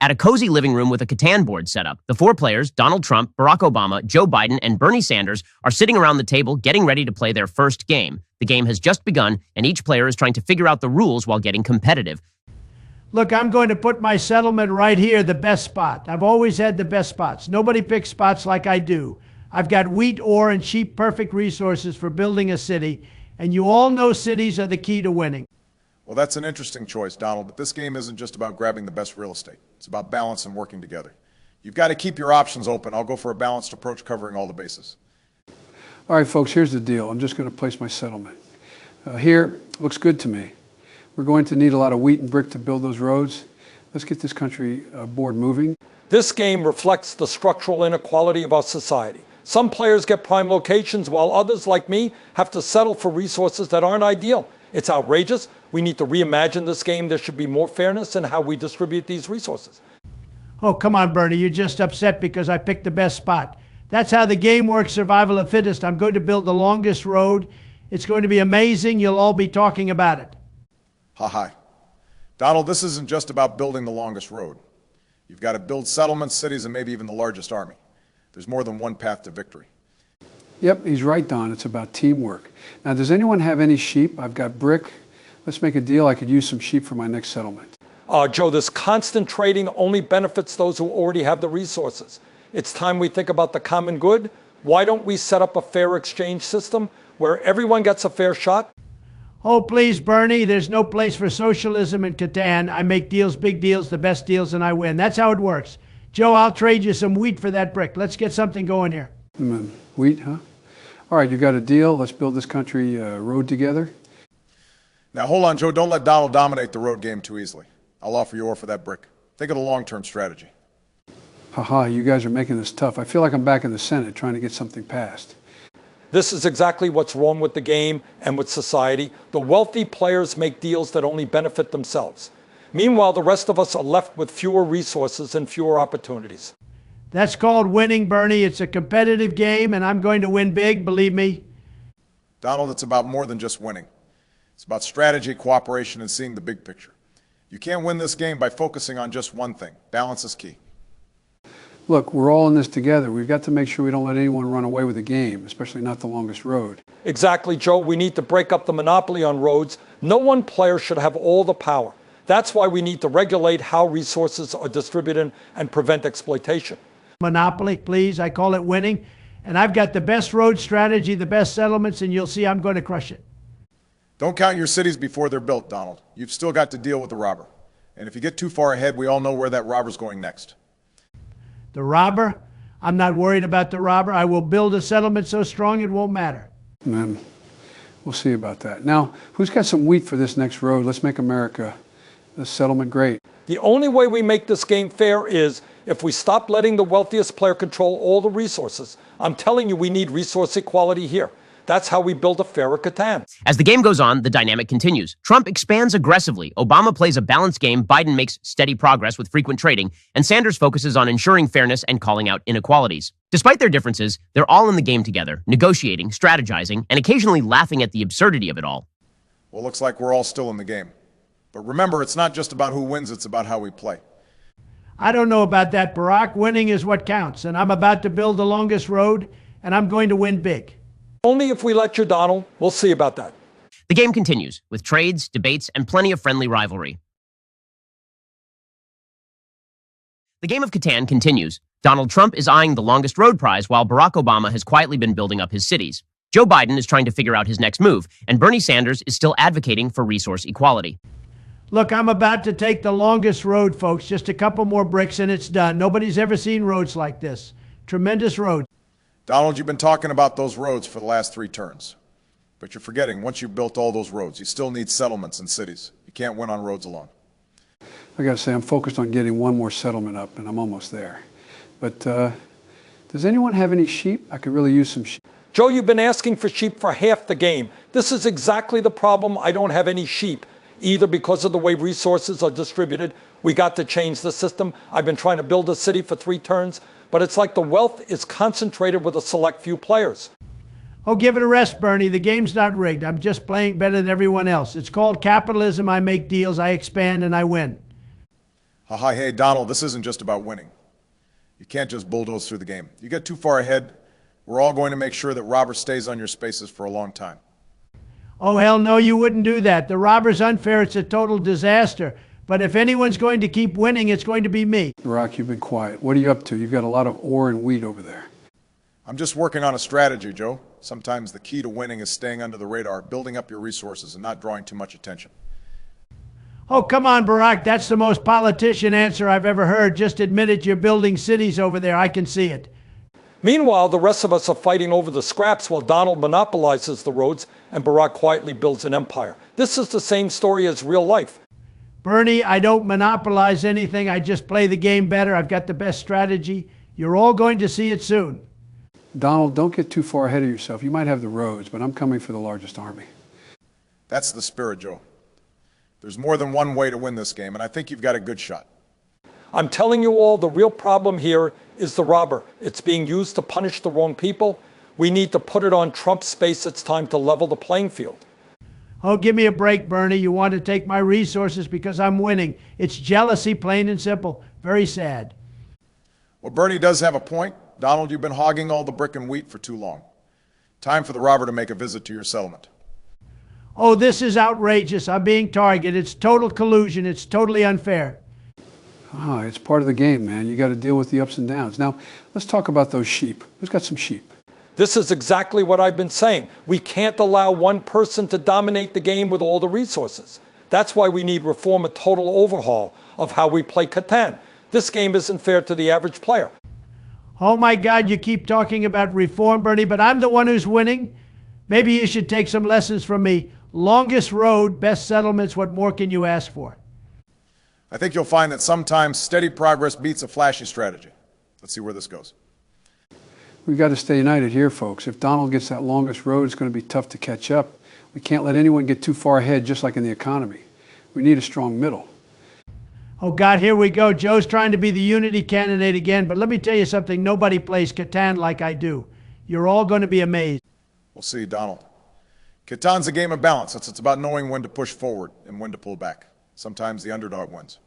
At a cozy living room with a Catan board set up, the four players, Donald Trump, Barack Obama, Joe Biden, and Bernie Sanders, are sitting around the table getting ready to play their first game. The game has just begun, and each player is trying to figure out the rules while getting competitive. Look, I'm going to put my settlement right here, the best spot. I've always had the best spots. Nobody picks spots like I do. I've got wheat, ore, and cheap, perfect resources for building a city, and you all know cities are the key to winning. Well, that's an interesting choice, Donald, but this game isn't just about grabbing the best real estate. It's about balance and working together. You've got to keep your options open. I'll go for a balanced approach covering all the bases. All right, folks, here's the deal. I'm just going to place my settlement. Here, looks good to me. We're going to need a lot of wheat and brick to build those roads. Let's get this country board moving. This game reflects the structural inequality of our society. Some players get prime locations while others, like me, have to settle for resources that aren't ideal. It's outrageous. We need to reimagine this game. There should be more fairness in how we distribute these resources. Oh, come on, Bernie. You're just upset because I picked the best spot. That's how the game works, survival of fittest. I'm going to build the longest road. It's going to be amazing. You'll all be talking about it. Ha. Donald, this isn't just about building the longest road. You've got to build settlements, cities, and maybe even the largest army. There's more than one path to victory. Yep, he's right, Don. It's about teamwork. Now, does anyone have any sheep? I've got brick. Let's make a deal. I could use some sheep for my next settlement. Joe, this constant trading only benefits those who already have the resources. It's time we think about the common good. Why don't we set up a fair exchange system where everyone gets a fair shot? Oh, please, Bernie, there's no place for socialism in Catan. I make deals, big deals, the best deals, and I win. That's how it works. Joe, I'll trade you some wheat for that brick. Let's get something going here. Wheat, huh? All right, you got a deal. Let's build this country road together. Now, hold on, Joe. Don't let Donald dominate the road game too easily. I'll offer you ore for that brick. Think of the long-term strategy. Haha, you guys are making this tough. I feel like I'm back in the Senate trying to get something passed. This is exactly what's wrong with the game and with society. The wealthy players make deals that only benefit themselves. Meanwhile, the rest of us are left with fewer resources and fewer opportunities. That's called winning, Bernie. It's a competitive game, and I'm going to win big, believe me. Donald, it's about more than just winning. It's about strategy, cooperation, and seeing the big picture. You can't win this game by focusing on just one thing. Balance is key. Look, we're all in this together. We've got to make sure we don't let anyone run away with the game, especially not the longest road. Exactly, Joe. We need to break up the monopoly on roads. No one player should have all the power. That's why we need to regulate how resources are distributed and prevent exploitation. Monopoly, please. I call it winning. And I've got the best road strategy, the best settlements, and you'll see I'm going to crush it. Don't count your cities before they're built, Donald. You've still got to deal with the robber. And if you get too far ahead, we all know where that robber's going next. The robber? I'm not worried about the robber. I will build a settlement so strong it won't matter. Man, we'll see about that. Now, who's got some wheat for this next road? Let's make America, this settlement, great. The only way we make this game fair is if we stop letting the wealthiest player control all the resources. I'm telling you, we need resource equality here. That's how we build a fairer Catan. As the game goes on, the dynamic continues. Trump expands aggressively. Obama plays a balanced game. Biden makes steady progress with frequent trading. And Sanders focuses on ensuring fairness and calling out inequalities. Despite their differences, they're all in the game together, negotiating, strategizing, and occasionally laughing at the absurdity of it all. Well, looks like we're all still in the game. But remember, it's not just about who wins, it's about how we play. I don't know about that, Barack. Winning is what counts. And I'm about to build the longest road, and I'm going to win big. Only if we let you, Donald. We'll see about that. The game continues, with trades, debates, and plenty of friendly rivalry. The game of Catan continues. Donald Trump is eyeing the longest road prize, while Barack Obama has quietly been building up his cities. Joe Biden is trying to figure out his next move, and Bernie Sanders is still advocating for resource equality. Look, I'm about to take the longest road, folks. Just a couple more bricks and it's done. Nobody's ever seen roads like this. Tremendous roads. Donald, you've been talking about those roads for the last 3 turns. But you're forgetting, once you've built all those roads, you still need settlements and cities. You can't win on roads alone. I got to say, I'm focused on getting one more settlement up, and I'm almost there. But does anyone have any sheep? I could really use some sheep. Joe, you've been asking for sheep for half the game. This is exactly the problem. I don't have any sheep, either because of the way resources are distributed. We got to change the system. I've been trying to build a city for 3 turns. But it's like the wealth is concentrated with a select few players. Oh, give it a rest, Bernie. The game's not rigged. I'm just playing better than everyone else. It's called capitalism. I make deals, I expand, and I win. Hey, Donald, this isn't just about winning. You can't just bulldoze through the game. You get too far ahead, we're all going to make sure that Robert stays on your spaces for a long time. Oh, hell no, you wouldn't do that. The robber's unfair. It's a total disaster. But if anyone's going to keep winning, it's going to be me. Barack, you've been quiet. What are you up to? You've got a lot of ore and wheat over there. I'm just working on a strategy, Joe. Sometimes the key to winning is staying under the radar, building up your resources, and not drawing too much attention. Oh, come on, Barack. That's the most politician answer I've ever heard. Just admit it, you're building cities over there. I can see it. Meanwhile, the rest of us are fighting over the scraps while Donald monopolizes the roads and Barack quietly builds an empire. This is the same story as real life. Bernie, I don't monopolize anything. I just play the game better. I've got the best strategy. You're all going to see it soon. Donald, don't get too far ahead of yourself. You might have the roads, but I'm coming for the largest army. That's the spirit, Joe. There's more than one way to win this game, and I think you've got a good shot. I'm telling you all, the real problem here is the robber. It's being used to punish the wrong people. We need to put it on Trump's space. It's time to level the playing field. Oh, give me a break, Bernie. You want to take my resources because I'm winning. It's jealousy, plain and simple. Very sad. Well, Bernie does have a point. Donald, you've been hogging all the brick and wheat for too long. Time for the robber to make a visit to your settlement. Oh, this is outrageous. I'm being targeted. It's total collusion. It's totally unfair. Ah, it's part of the game, man. You got to deal with the ups and downs. Now, let's talk about those sheep. Who's got some sheep? This is exactly what I've been saying. We can't allow one person to dominate the game with all the resources. That's why we need reform, a total overhaul of how we play Catan. This game isn't fair to the average player. Oh, my God, you keep talking about reform, Bernie, but I'm the one who's winning. Maybe you should take some lessons from me. Longest road, best settlements, what more can you ask for? I think you'll find that sometimes steady progress beats a flashy strategy. Let's see where this goes. We've got to stay united here, folks. If Donald gets that longest road, it's going to be tough to catch up. We can't let anyone get too far ahead, just like in the economy. We need a strong middle. Oh, God, here we go. Joe's trying to be the unity candidate again, but let me tell you something. Nobody plays Catan like I do. You're all going to be amazed. We'll see, Donald. Catan's a game of balance. It's about knowing when to push forward and when to pull back. Sometimes the underdog wins.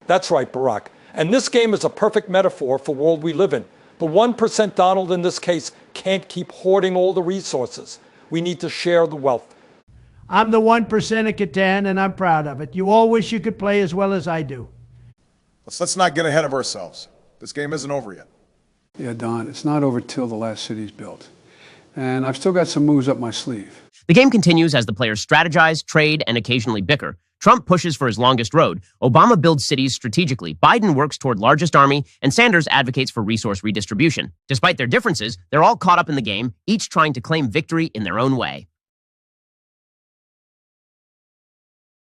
That's right, Barack. And this game is a perfect metaphor for the world we live in. The 1% Donald in this case can't keep hoarding all the resources. We need to share the wealth. I'm the 1% of Catan, and I'm proud of it. You all wish you could play as well as I do. Let's not get ahead of ourselves. This game isn't over yet. Yeah, Don, it's not over till the last city's built. And I've still got some moves up my sleeve. The game continues as the players strategize, trade, and occasionally bicker. Trump pushes for his longest road. Obama builds cities strategically. Biden works toward largest army, and Sanders advocates for resource redistribution. Despite their differences, they're all caught up in the game, each trying to claim victory in their own way.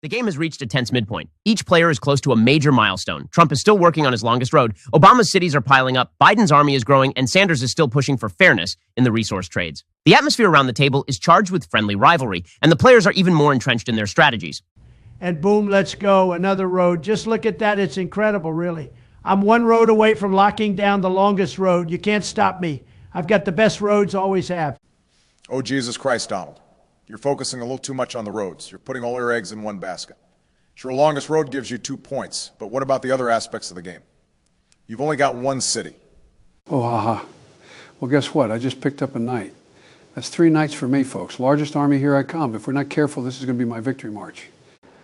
The game has reached a tense midpoint. Each player is close to a major milestone. Trump is still working on his longest road. Obama's cities are piling up. Biden's army is growing, and Sanders is still pushing for fairness in the resource trades. The atmosphere around the table is charged with friendly rivalry, and the players are even more entrenched in their strategies. And boom, let's go, another road. Just look at that. It's incredible, really. I'm one road away from locking down the longest road. You can't stop me. I've got the best roads, always have. Oh, Jesus Christ, Donald. You're focusing a little too much on the roads. You're putting all your eggs in one basket. Sure, longest road gives you 2 points, but what about the other aspects of the game? You've only got one city. Oh, haha. Well, guess what? I just picked up a knight. That's 3 knights for me, folks. Largest army, here I come. If we're not careful, this is going to be my victory march.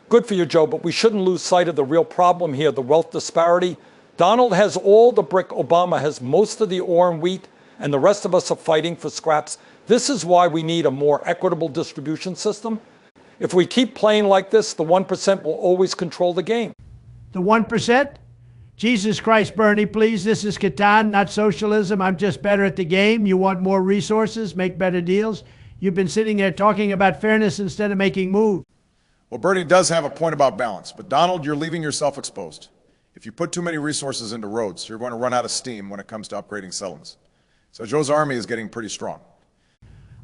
Good for you, Joe, but we shouldn't lose sight of the real problem here, the wealth disparity. Donald has all the brick, Obama has most of the ore and wheat, and the rest of us are fighting for scraps. This is why we need a more equitable distribution system. If we keep playing like this, the 1% will always control the game. The 1%? Jesus Christ, Bernie, please. This is Catan, not socialism. I'm just better at the game. You want more resources, make better deals. You've been sitting there talking about fairness instead of making moves. Well, Bernie does have a point about balance, but Donald, you're leaving yourself exposed. If you put too many resources into roads, you're going to run out of steam when it comes to upgrading settlements. So Joe's army is getting pretty strong.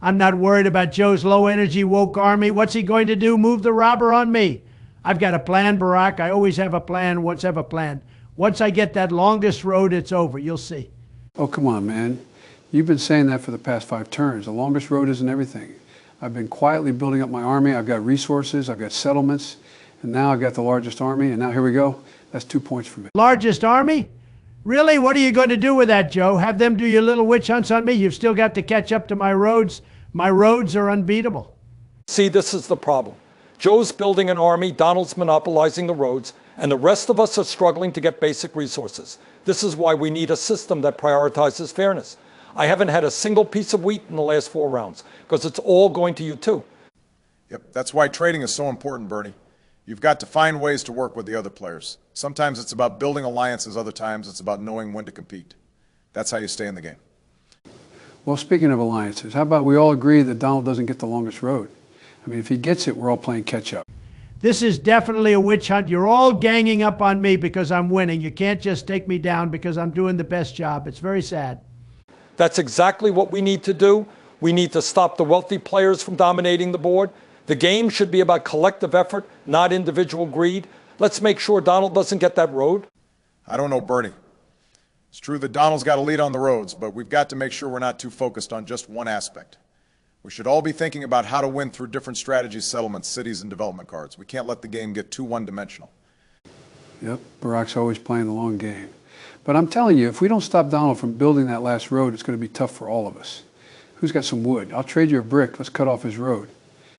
I'm not worried about Joe's low-energy woke army. What's he going to do? Move the robber on me? I've got a plan, Barack. I always have a plan. Once have a plan. Once I get that longest road, it's over. You'll see. Oh, come on, man. You've been saying that for the past 5 turns. The longest road isn't everything. I've been quietly building up my army. I've got resources. I've got settlements. And now I've got the largest army. And now here we go. That's 2 points for me. Largest army? Really? What are you going to do with that, Joe? Have them do your little witch hunts on me? You've still got to catch up to my roads. My roads are unbeatable. See, this is the problem. Joe's building an army, Donald's monopolizing the roads, and the rest of us are struggling to get basic resources. This is why we need a system that prioritizes fairness. I haven't had a single piece of wheat in the last 4 rounds, because it's all going to you too. Yep, that's why trading is so important, Bernie. You've got to find ways to work with the other players. Sometimes it's about building alliances, other times it's about knowing when to compete. That's how you stay in the game. Well, speaking of alliances, how about we all agree that Donald doesn't get the longest road? I mean, if he gets it, we're all playing catch up. This is definitely a witch hunt. You're all ganging up on me because I'm winning. You can't just take me down because I'm doing the best job. It's very sad. That's exactly what we need to do. We need to stop the wealthy players from dominating the board. The game should be about collective effort, not individual greed. Let's make sure Donald doesn't get that road. I don't know, Bernie. It's true that Donald's got a lead on the roads, but we've got to make sure we're not too focused on just one aspect. We should all be thinking about how to win through different strategies, settlements, cities, and development cards. We can't let the game get too one-dimensional. Yep, Barack's always playing the long game. But I'm telling you, if we don't stop Donald from building that last road, it's going to be tough for all of us. Who's got some wood? I'll trade you a brick. Let's cut off his road.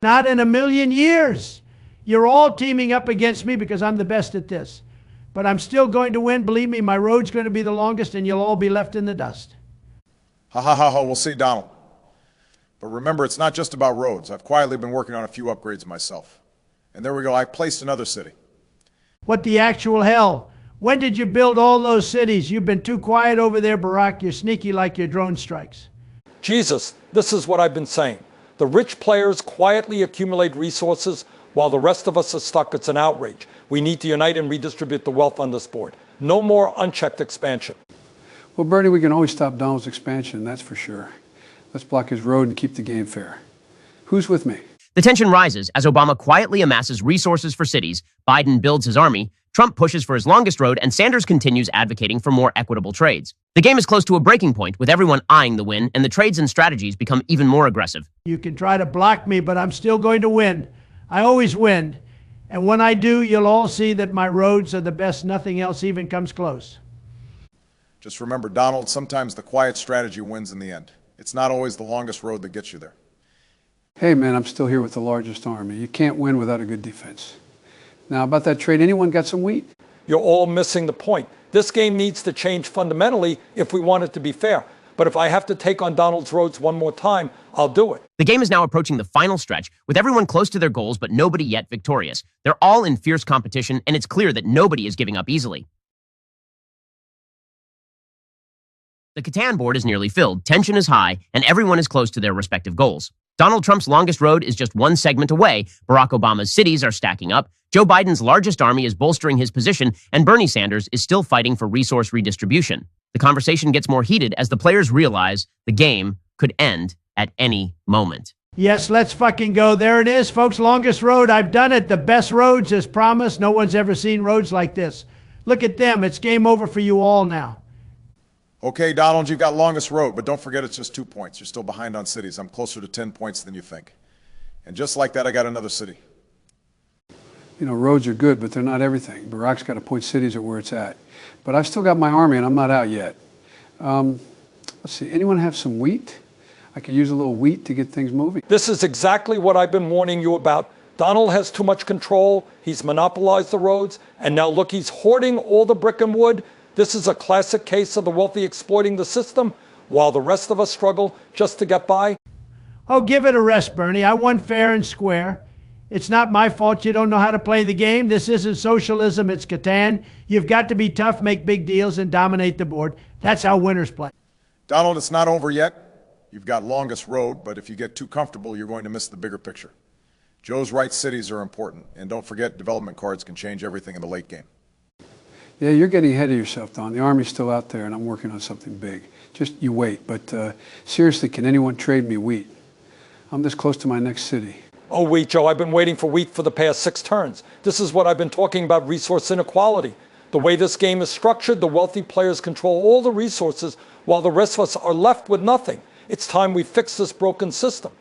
Not in a million years. You're all teaming up against me because I'm the best at this. But I'm still going to win. Believe me, my road's going to be the longest and you'll all be left in the dust. Ha ha ha ha, we'll see, Donald. But remember, it's not just about roads. I've quietly been working on a few upgrades myself. And there we go, I placed another city. What the actual hell? When did you build all those cities? You've been too quiet over there, Barack. You're sneaky like your drone strikes. Jesus, this is what I've been saying. The rich players quietly accumulate resources while the rest of us are stuck. It's an outrage. We need to unite and redistribute the wealth on this board. No more unchecked expansion. Well, Bernie, we can always stop Donald's expansion, that's for sure. Let's block his road and keep the game fair. Who's with me? The tension rises as Obama quietly amasses resources for cities, Biden builds his army, Trump pushes for his longest road, and Sanders continues advocating for more equitable trades. The game is close to a breaking point, with everyone eyeing the win, and the trades and strategies become even more aggressive. You can try to block me, but I'm still going to win. I always win. And when I do, you'll all see that my roads are the best. Nothing else even comes close. Just remember, Donald, sometimes the quiet strategy wins in the end. It's not always the longest road that gets you there. Hey, man, I'm still here with the largest army. You can't win without a good defense. Now, about that trade, anyone got some wheat? You're all missing the point. This game needs to change fundamentally if we want it to be fair. But if I have to take on Donald's roads one more time, I'll do it. The game is now approaching the final stretch, with everyone close to their goals but nobody yet victorious. They're all in fierce competition, and it's clear that nobody is giving up easily. The Catan board is nearly filled, tension is high, and everyone is close to their respective goals. Donald Trump's longest road is just one segment away, Barack Obama's cities are stacking up, Joe Biden's largest army is bolstering his position, and Bernie Sanders is still fighting for resource redistribution. The conversation gets more heated as the players realize the game could end at any moment. Yes, let's fucking go. There it is, folks. Longest road. I've done it. The best roads as promised. No one's ever seen roads like this. Look at them. It's game over for you all now. Okay, Donald, you've got longest road, but don't forget it's just 2 points. You're still behind on cities. I'm closer to 10 points than you think. And just like that, I got another city. You know, roads are good, but they're not everything. Barack's got to point cities at where it's at. But I've still got my army, and I'm not out yet. Let's see, anyone have some wheat? I could use a little wheat to get things moving. This is exactly what I've been warning you about. Donald has too much control. He's monopolized the roads. And now look, he's hoarding all the brick and wood. This is a classic case of the wealthy exploiting the system while the rest of us struggle just to get by. Oh, give it a rest, Bernie. I won fair and square. It's not my fault you don't know how to play the game. This isn't socialism, it's Catan. You've got to be tough, make big deals, and dominate the board. That's how winners play. Donald, it's not over yet. You've got longest road, but if you get too comfortable, you're going to miss the bigger picture. Joe's right cities are important, and don't forget development cards can change everything in the late game. Yeah, you're getting ahead of yourself, Don. The Army's still out there, and I'm working on something big. Just you wait. But seriously, can anyone trade me wheat? I'm this close to my next city. Oh, wheat, Joe, I've been waiting for wheat for the past 6 turns. This is what I've been talking about, resource inequality. The way this game is structured, the wealthy players control all the resources while the rest of us are left with nothing. It's time we fix this broken system.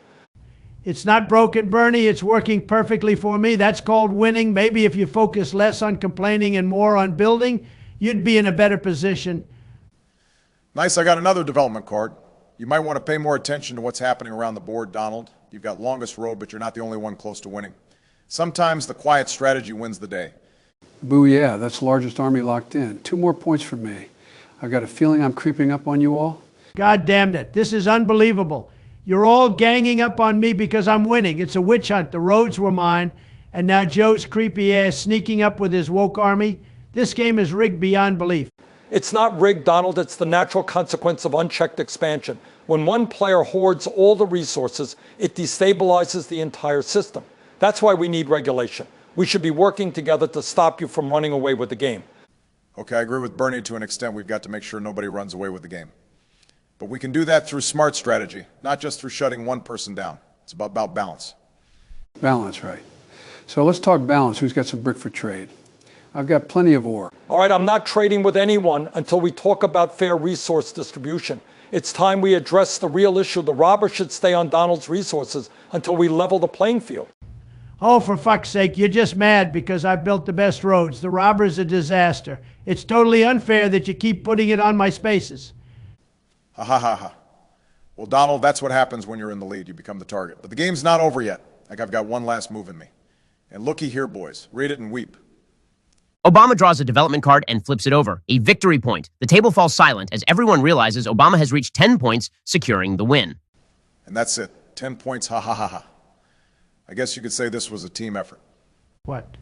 It's not broken, Bernie. It's working perfectly for me. That's called winning. Maybe if you focus less on complaining and more on building, you'd be in a better position. Nice, I got another development card. You might want to pay more attention to what's happening around the board, Donald. You've got longest road, but you're not the only one close to winning. Sometimes the quiet strategy wins the day. Boo, yeah, that's the largest army locked in. 2 more points for me. I've got a feeling I'm creeping up on you all. God damn it. This is unbelievable. You're all ganging up on me because I'm winning. It's a witch hunt. The roads were mine. And now Joe's creepy ass sneaking up with his woke army. This game is rigged beyond belief. It's not rigged, Donald. It's the natural consequence of unchecked expansion. When one player hoards all the resources, it destabilizes the entire system. That's why we need regulation. We should be working together to stop you from running away with the game. Okay, I agree with Bernie to an extent. We've got to make sure nobody runs away with the game. But we can do that through smart strategy, not just through shutting one person down. It's about balance. Balance, right. So let's talk balance. Who's got some brick for trade? I've got plenty of ore. All right, I'm not trading with anyone until we talk about fair resource distribution. It's time we address the real issue. The robbers should stay on Donald's resources until we level the playing field. Oh, for fuck's sake, you're just mad because I've built the best roads. The robber's a disaster. It's totally unfair that you keep putting it on my spaces. Ha ha ha ha. Well, Donald, that's what happens when you're in the lead. You become the target. But the game's not over yet. Like I've got one last move in me. And looky here, boys. Read it and weep. Obama draws a development card and flips it over. A victory point. The table falls silent as everyone realizes Obama has reached 10 points, securing the win. And that's it. 10 points, ha ha ha ha. I guess you could say this was a team effort. What?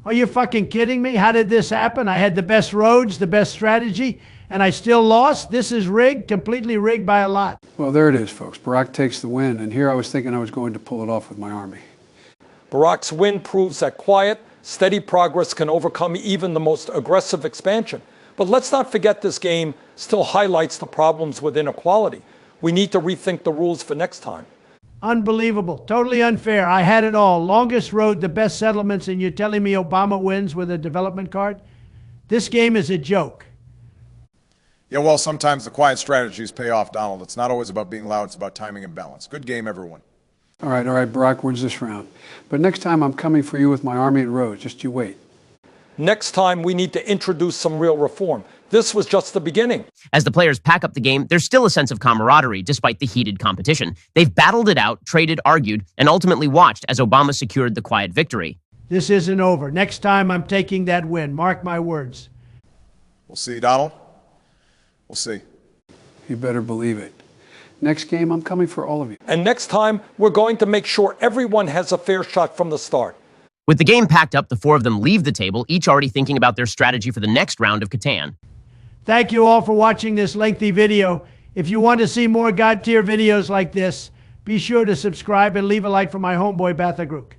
Are you fucking kidding me? How did this happen? I had the best roads, the best strategy, and I still lost? This is rigged, completely rigged by a lot. Well, there it is, folks. Barack takes the win, and here I was thinking I was going to pull it off with my army. Barack's win proves that quiet, steady progress can overcome even the most aggressive expansion. But let's not forget this game still highlights the problems with inequality. We need to rethink the rules for next time. Unbelievable. Totally unfair. I had it all. Longest road, the best settlements, and you're telling me Obama wins with a development card? This game is a joke. Yeah, well, sometimes the quiet strategies pay off, Donald. It's not always about being loud. It's about timing and balance. Good game, everyone. All right, Barack wins this round. But next time I'm coming for you with my army and roads. Just you wait. Next time, we need to introduce some real reform. This was just the beginning. As the players pack up the game, there's still a sense of camaraderie despite the heated competition. They've battled it out, traded, argued, and ultimately watched as Obama secured the quiet victory. This isn't over. Next time I'm taking that win. Mark my words. We'll see, Donald. We'll see. You better believe it. Next game, I'm coming for all of you. And next time, we're going to make sure everyone has a fair shot from the start. With the game packed up, the 4 of them leave the table, each already thinking about their strategy for the next round of Catan. Thank you all for watching this lengthy video. If you want to see more God tier videos like this, be sure to subscribe and leave a like for my homeboy Bathagrook.